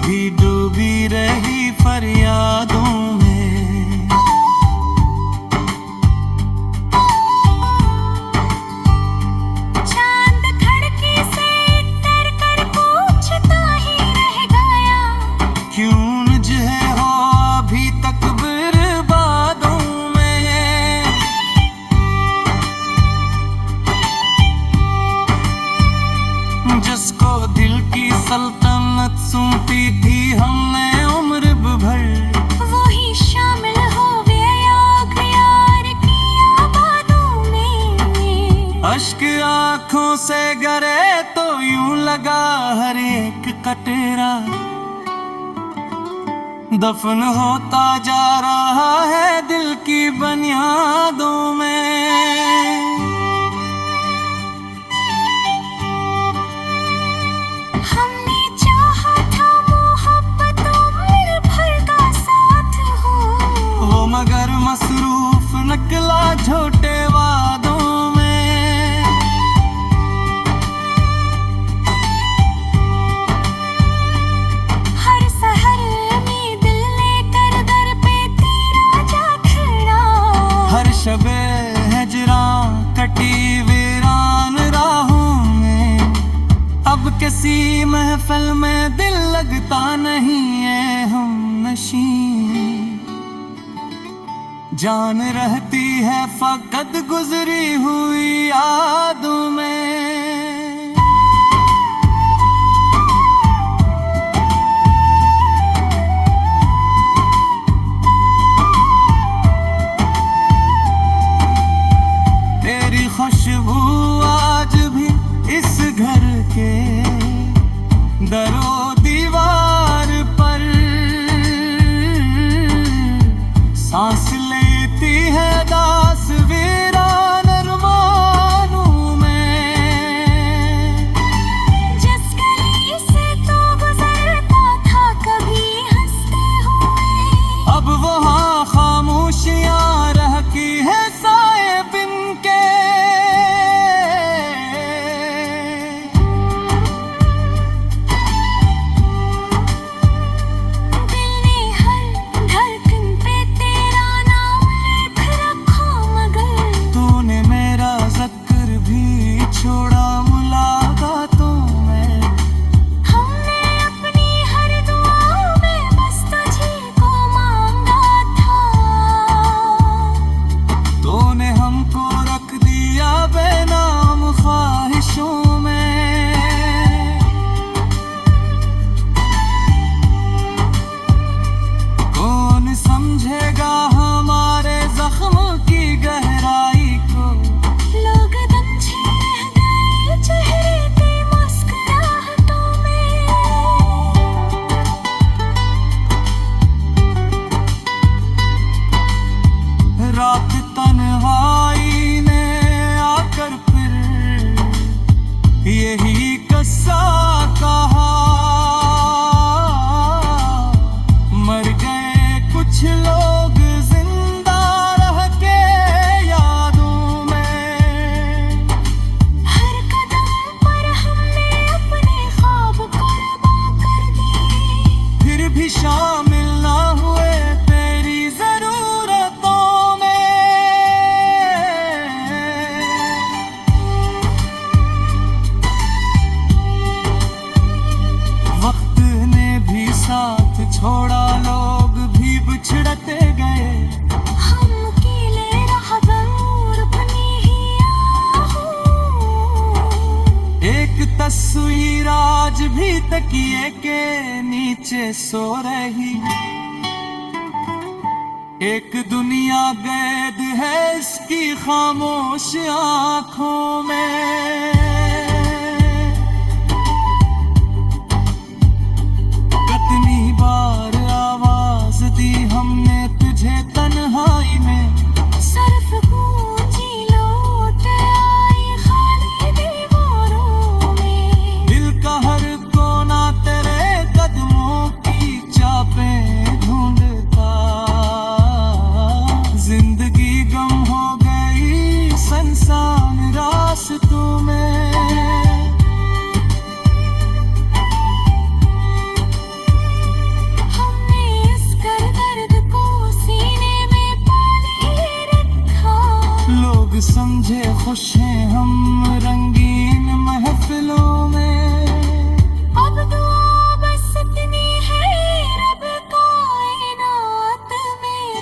भी डूबी रही फरियादों में। चांद खिड़की से उतर कर पूछता ही रह गया, क्यों मुझे हो अभी तक बर्बादों में। जिसको दिल की सल्तनत सौंपी थी हमने उम्र भर, वो ही शामिल हो गया यार की आबादों में। अश्क आंखों से गिरे तो यूं लगा हर एक कतरा दफन होता जा रहा है दिल की बुनियादों में। हमने चाहा था मोहब्बत उम्र भर का साथ हो, वो मगर मसरूफ निकला झूठे वादों में। हर सहर में दिल लेकर दर पे तेरा जा खड़ा, हर शबे हिजरां कटी वीरान राहों में। अब किसी महफिल में दिल लगता नहीं है हम नशी, जान रहती है फकत गुजरी हुई यादों में। तेरी खुशबू आज भी इस घर के दरो दीवार पर सांस लेती है दास वीरान अरमानों में। जिस गली से तो गुजरता था कभी हंसते हुए, अब वहाँ खामोशियाँ रहती है साए बिन के। दिल ने हर धड़कन पे तेरा नाम लिख रखा, मगर तूने मेरा ज़िक्र भी छोड़ा मुलाकातों में। हमने अपनी हर दुआ में बस तुझे को मांगा था। तूने हमको रख दिया बेनाम ख्वाहिशों में। कौन समझेगा हमारे जख्म की गहराई को, लोग दंझे रह गए चेहरे पे मुस्कुराहटों में। रात तन्हाई ने आकर फिर यही कस्सा कहा, मर गए कुछ लोग जिंदा रह के यादों में। हर कदम पर हमने अपने ख्वाब कुर्बान कर दिए, फिर भी शामिल ना हुए तेरी जरूरतों में। वक्त ने भी साथ छोड़ा, लोग भी बिछड़ते गए। हम अकेले रह दूर बनी ही आहूं। एक तस्वीर आज भी तकिए के नीचे सो रही, एक दुनिया कैद है इसकी खामोश आंखों में। कितनी बार आवाज दी हमने तुझे तन्हाई में, सर्फ गूंजी लौट आई खाली दीवारों में। दिल का हर कोना तेरे कदमों की चापें ढूंढता। जिंदगी गम हो गई संसान रास्तों में। खुश हैं हम रंगीन महफिलों में। अब दुआ बस इतनी है रब कायनात में,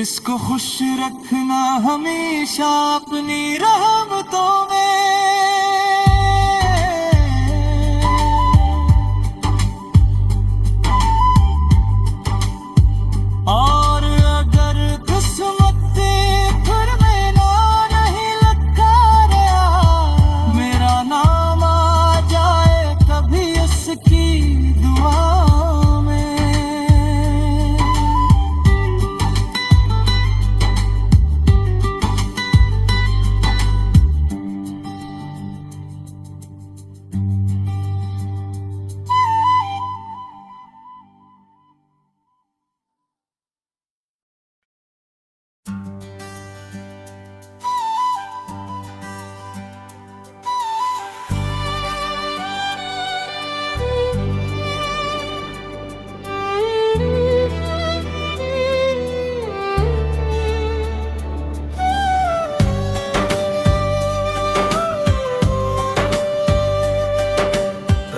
इसको खुश रखना हमेशा अपनी रहमतों में। और अगर किस्मत फिर में ना नहीं लिखा गया, मेरा नाम आ जाए कभी उसकी दुआ में।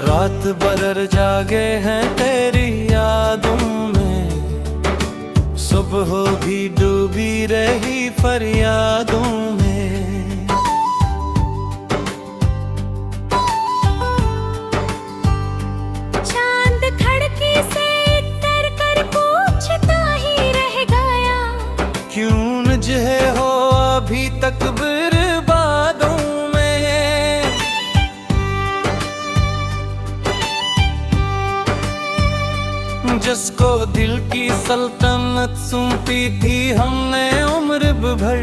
रात बरर जागे हैं तेरी यादों में, सुबह भी डूबी रही फरियादों में। चांद खिड़की से इतर कर पूछता ही रह गया, क्यों नजहे हो अभी तक बर्बादों में। जिसको दिल की सल्तनत सौंपी थी हमने उम्र भर,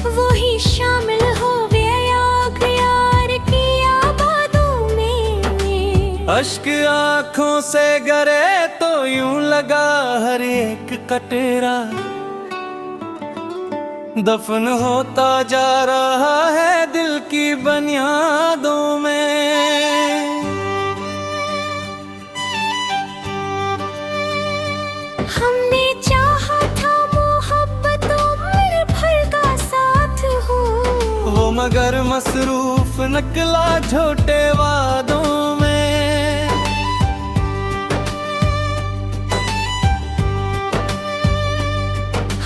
वो ही शामिल हो गया आग यार की आबादों में। अश्क आँखों से गरे तो यूं लगा हर एक कटरा दफन होता जा रहा है दिल की बुनियादों में। हमने चाहा था मोहब्बत उम्र भर का साथ हो, वो मगर मसरूफ निकला झूठे वादों में।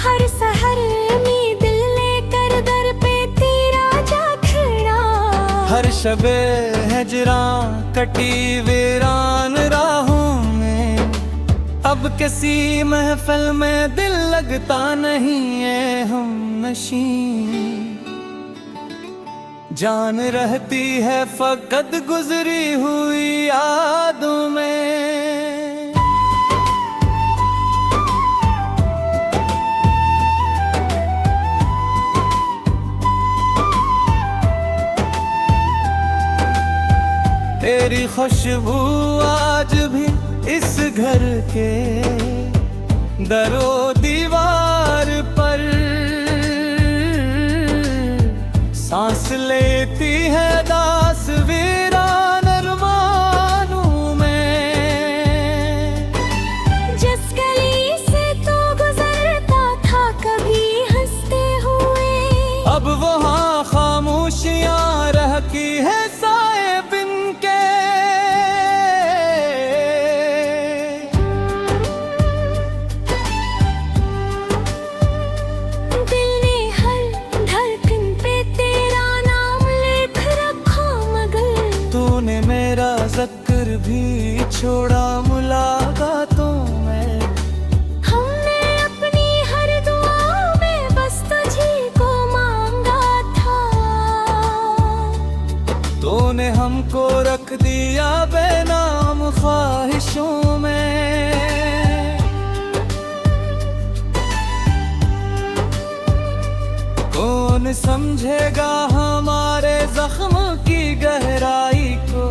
हर सहर में दिल लेकर दर पे तेरा जा खड़ा, हर शबे हिजरां कटी वीरान राहों में। अब किसी महफिल में दिल लगता नहीं है हम नशीं, जान रहती है फकत गुजरी हुई यादों में। तेरी खुशबू आज भी इस घर के दरो दीवार पर सांस लेती है दास वीरान अरमानों में। जिस गली से तो गुजरता था कभी हंसते हुए, अब वहाँ खामोशियाँ रहती है साए बिन के। दिल ने हर धड़कन पे तेरा नाम लिख रखा, मगर तूने मेरा ज़िक्र भी छोड़ा मुलाकातों में। हमने अपनी हर दुआ में बस तुझी को मांगा था, तूने हमको रख दिया बेनाम ख्वाहिशों में। कौन समझेगा हमारे जख्म की गहराई को,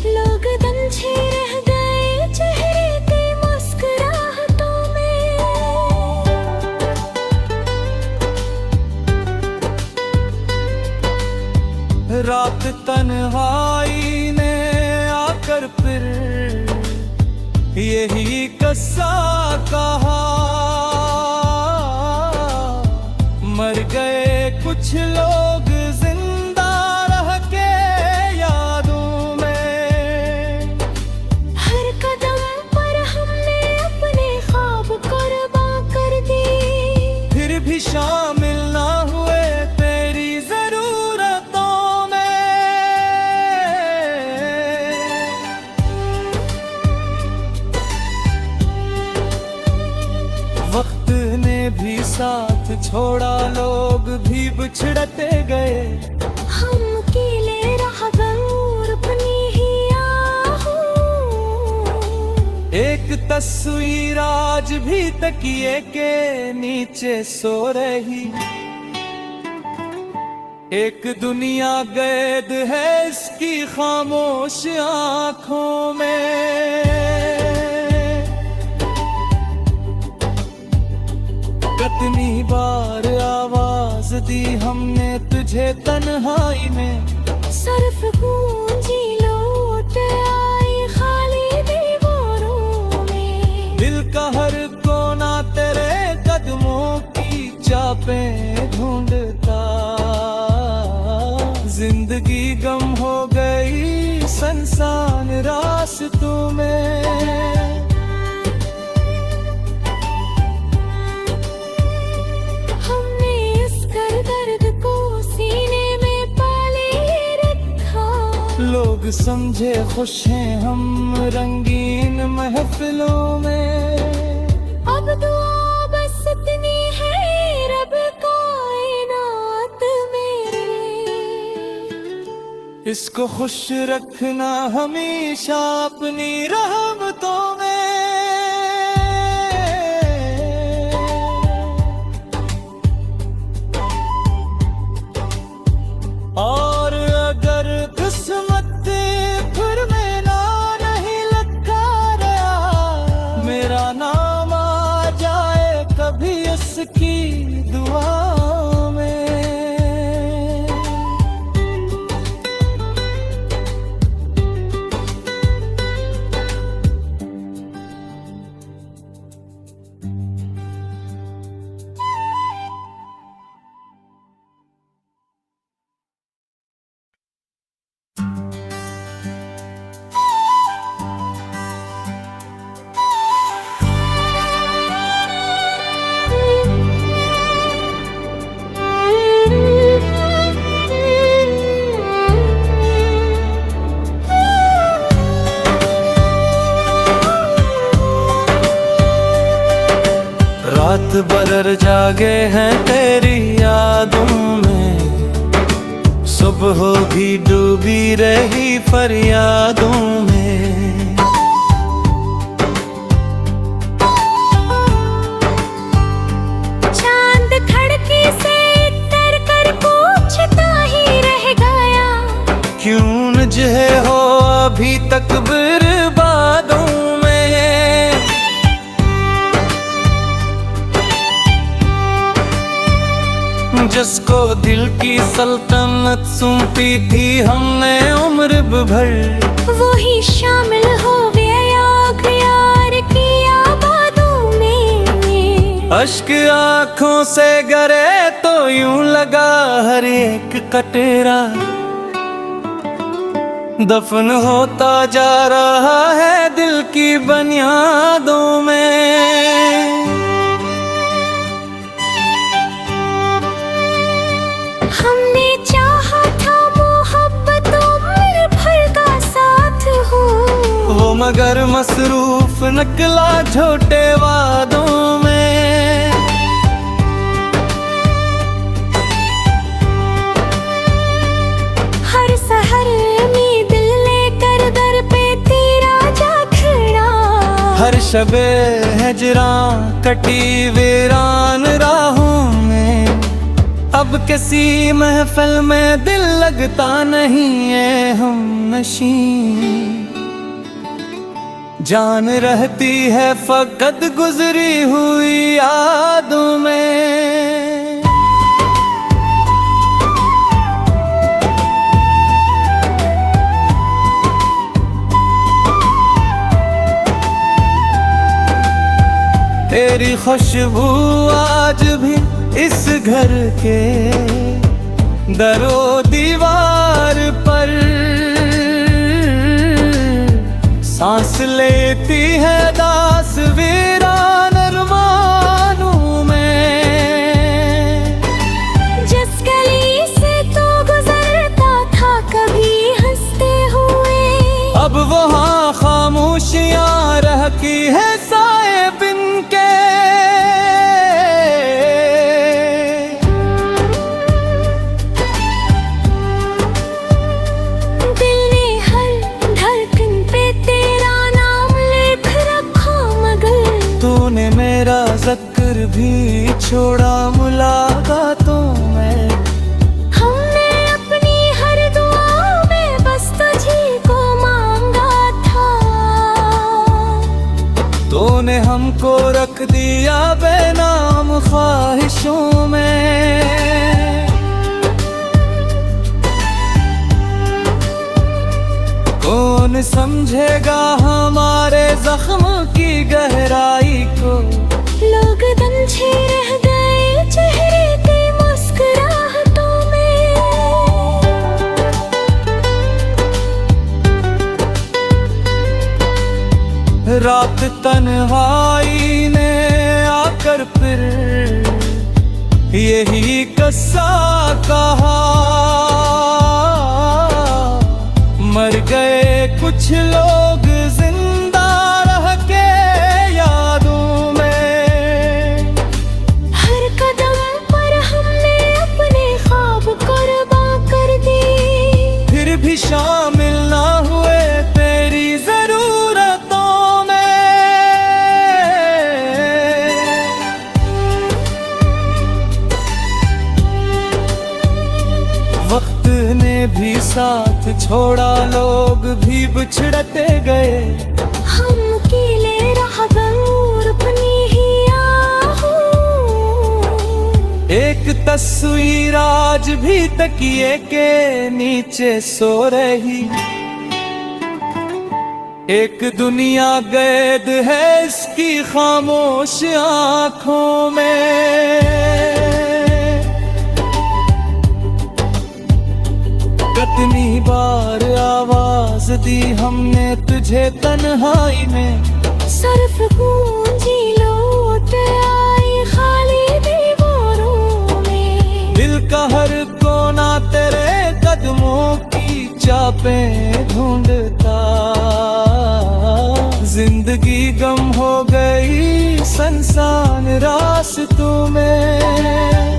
लोग दंझे रह गए चेहरे की मुस्कुराहटों में। रात तन्हाई ने आकर फिर यही कस्सा कहा, मर गए कुछ लोग जिंदा रह के यादों में। हर कदम पर हमने अपने ख्वाब कुर्बान कर दिए, फिर भी शामिल ना हुए तेरी जरूरतों में। वक्त ने भी साथ छोड़ा, लोग भी बिछड़ते गए। हम अकेले रह गए अपनी ही आहों। एक तस्वीर आज भी तकिए के नीचे सो रही, एक दुनिया कैद है इसकी खामोश आंखों में। कितनी बार आवाज दी हमने तुझे तन्हाई में, सिर्फ गूंजी लौट आई खाली दीवारों में। दिल का हर कोना तेरे कदमों की चापें ढूंढता। जिंदगी गम हो गई संसान रास्तों में। हमने इस दर्द को सीने में पाले रखा, लोग समझे खुश हैं हम रंगीन महफिलों में। अब दुआ बस इतनी है रब कायनात मेरे, इसको खुश रखना हमेशा अपनी रहमतों में। और अगर किस्मत फिर में ना नहीं लिखा गया, मेरा नाम आ जाए कभी उसकी दुआ में। रात भर जागे हैं तेरी यादों में, सुबह भी डूबी रही फरियादों में। चांद खिड़की से तर कर पूछता ही रह गया, क्यों नजहे हो अभी तक बर्बादों में। जिसको दिल की सल्तनत सौंपी थी हमने उम्र भर, वो ही शामिल हो गया यार की आबादों में। अश्क आंखों से गिरे तो यूं लगा हर एक कटरा दफन होता जा रहा है दिल की बुनियादों में। हमने चाहा था मोहब्बत उम्र भर का साथ हो, वो मगर मसरूफ निकला झूठे वादों में। हर सहर में दिल लेकर दर पे तेरा जा खड़ा, हर शबे हिजरां कटी वीरान राहों में। अब किसी महफिल में दिल लगता नहीं है हम नशी, जान रहती है फकत गुजरी हुई यादों में। तेरी खुशबू आज भी इस घर के दरो दीवार पर सांस लेती है दास वीरान अरमानों में। जिस गली से तू गुजरता था कभी हंसते हुए, अब वहाँ खामोशियाँ रहती है साए बिन के। दिल ने हर धड़कन पे तेरा नाम लिख रखा, मगर तूने मेरा ज़िक्र भी छोड़ा मुलाकातों में। हमने अपनी हर दुआ में बस तुझी को मांगा था। तूने हमको रख दिया बेनाम ख्वाहिशों में। कौन समझेगा हमारे जख्म की गहराई को। लोग दंछे रह गए चेहरे की मुस्कुराहटों में। रात तन्हाई ने आकर फिर यही किस्सा कहा। मर गए कुछ लोग जिंदा रह के यादों में। हर कदम पर हमने अपने ख्वाब कुर्बान कर दिए, फिर भी शामिल ना हुए तेरी जरूरतों में। वक्त ने भी साथ छोड़ा, लोग भी बिछड़ते गए। हम अकेले रह गए अपनी ही आहों। एक तस्वीर आज भी तकिए के नीचे सो रही। एक दुनिया कैद है इसकी खामोश आंखों में। कितनी बार आवाज दी हमने तुझे तन्हाई में। सिर्फ गूंजी लौट आई खाली दीवारों में। दिल का हर कोना तेरे कदमों की चापें ढूंढता। जिंदगी गम हो गई संसान रास्तों में।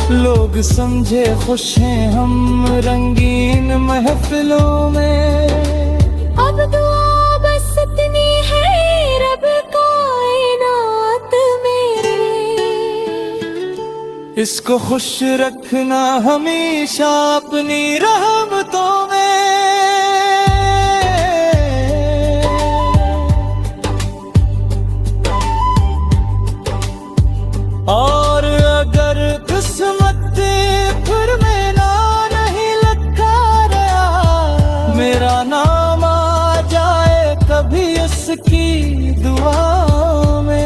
लोग समझे खुश हैं हम रंगीन महफिलों में। अब दुआ बस इतनी है रब कायनात मेरे, इसको खुश रखना हमेशा अपनी रहमतों में। और अगर किस्मत फिर में ना नहीं लिखा रहा, मेरा नाम आ जाए कभी उसकी दुआ में।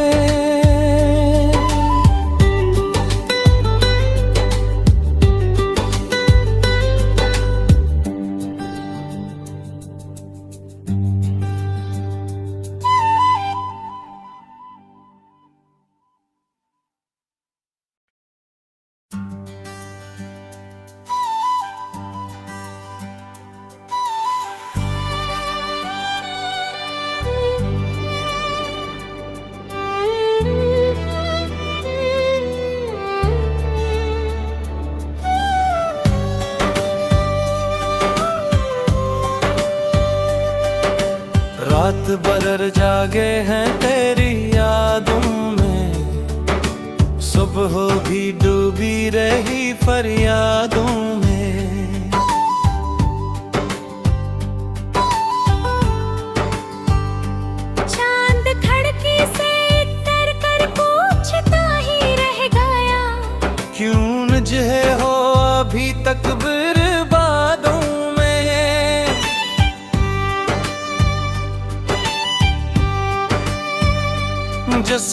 रात बरर जागे हैं तेरी यादों में। सुबह भी डूबी रही फरियादों में। चांद खड़की से कर कर पूछता ही रह गया, क्यों मुझे हो अभी तक बर्बादों में।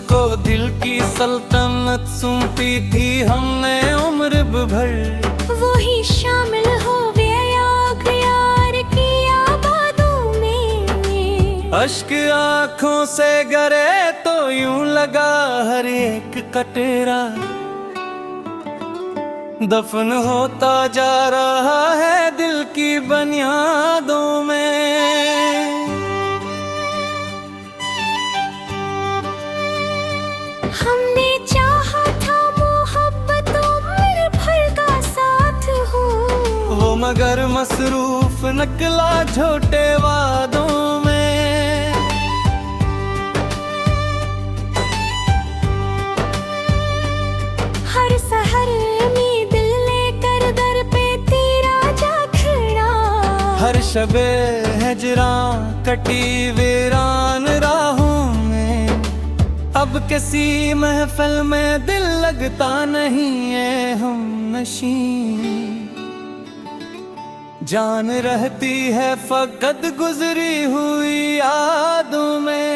को दिल की सल्तनत सौंपी थी हमने उम्र भर। वही शामिल हो गया यार की आबादों में। अश्क आँखों से गरे तो यूं लगा हर एक कटरा दफन होता जा रहा है दिल की बुनियादों में। हमने चाहा था मोहब्बतों में भर का साथ हो, वो मगर मसरूफ निकला झूठे वादों में। हर सहर में दिल लेकर दर पे तेरा जा खड़ा। हर शबे हिजरां कटी वीरान राहों में। अब किसी महफिल में दिल लगता नहीं है हम नशी। जान रहती है फकत गुजरी हुई यादों में।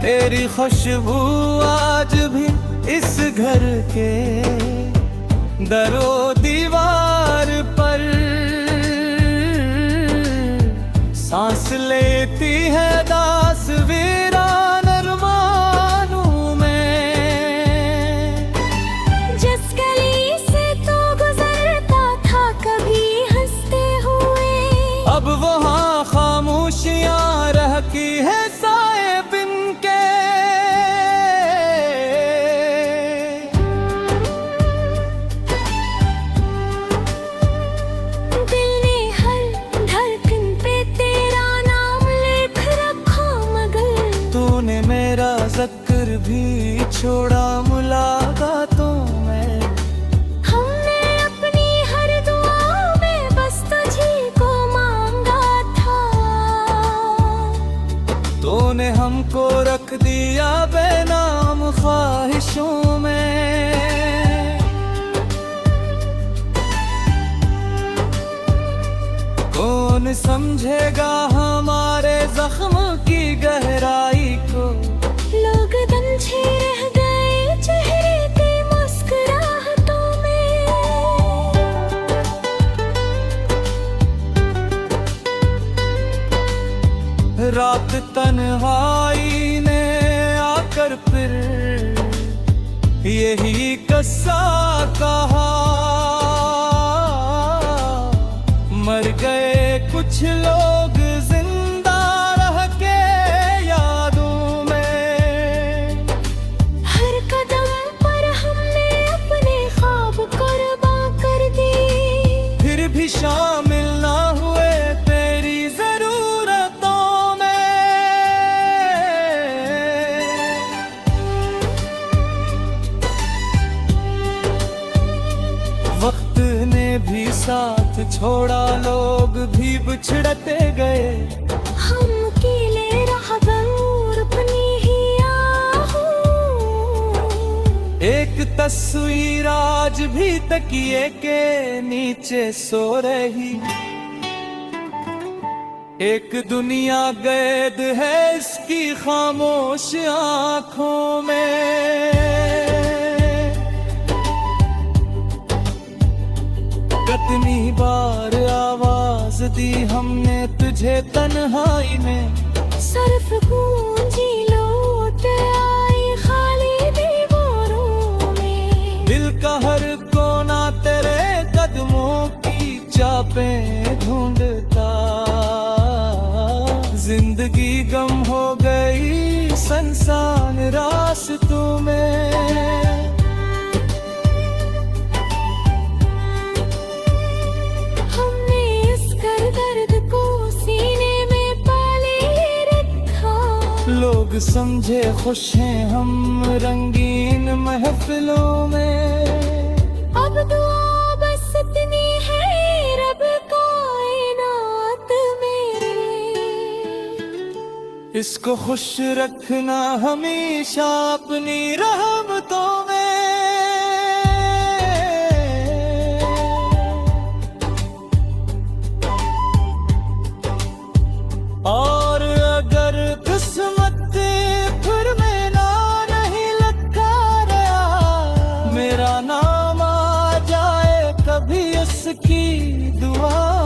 तेरी खुशबू आज भी इस घर के दरो दीवार पर सांस लेती है दास वीरान अरमानों में। जिस गली से तो गुजरता था कभी हंसते हुए, अब वहाँ खामोशियाँ रह की है साए बिन के। दिल ने हर धड़कन पे तेरा नाम लिख रखा मगर तूने मेरा ज़िक्र भी छोड़ा मुलाकातों में। हमने अपनी हर दुआ में बस तुझी को मांगा था। तूने हमको रख दिया बेनाम ख्वाहिशों में। कौन समझेगा हमारे जख्म की गहराई को। लोग दंझे रह गए चेहरे की मुस्कुराहटों में। रात तन्हाई ने आकर फिर यही किस्सा कहा। मर गए कुछ लोग जिंदा रह के यादों में। हर कदम पर हमने अपने ख्वाब कुर्बान कर दिए, फिर भी शामिल ना हुए तेरी जरूरतों में। वक्त ने भी साथ छोड़ा लोग भी बिछड़ते गए। हम अकेले रह गए अपनी ही आहों। एक तस्वीर आज भी तकिए के नीचे सो रही। एक दुनिया कैद है इसकी खामोश आँखों में। कितनी बार आवाज दी हमने तुझे तन्हाई में। सिर्फ गूंजी लौट आई खाली दीवारों में। दिल का हर कोना तेरे कदमों की चापें ढूंढता। जिंदगी गम हो गई संसान रास्तों में। लोग समझे खुश हैं हम रंगीन महफिलों में। अब दुआ बस इतनी है रब कायनात में। इसको खुश रखना हमेशा अपनी रहमतों में। जिसकी दुआ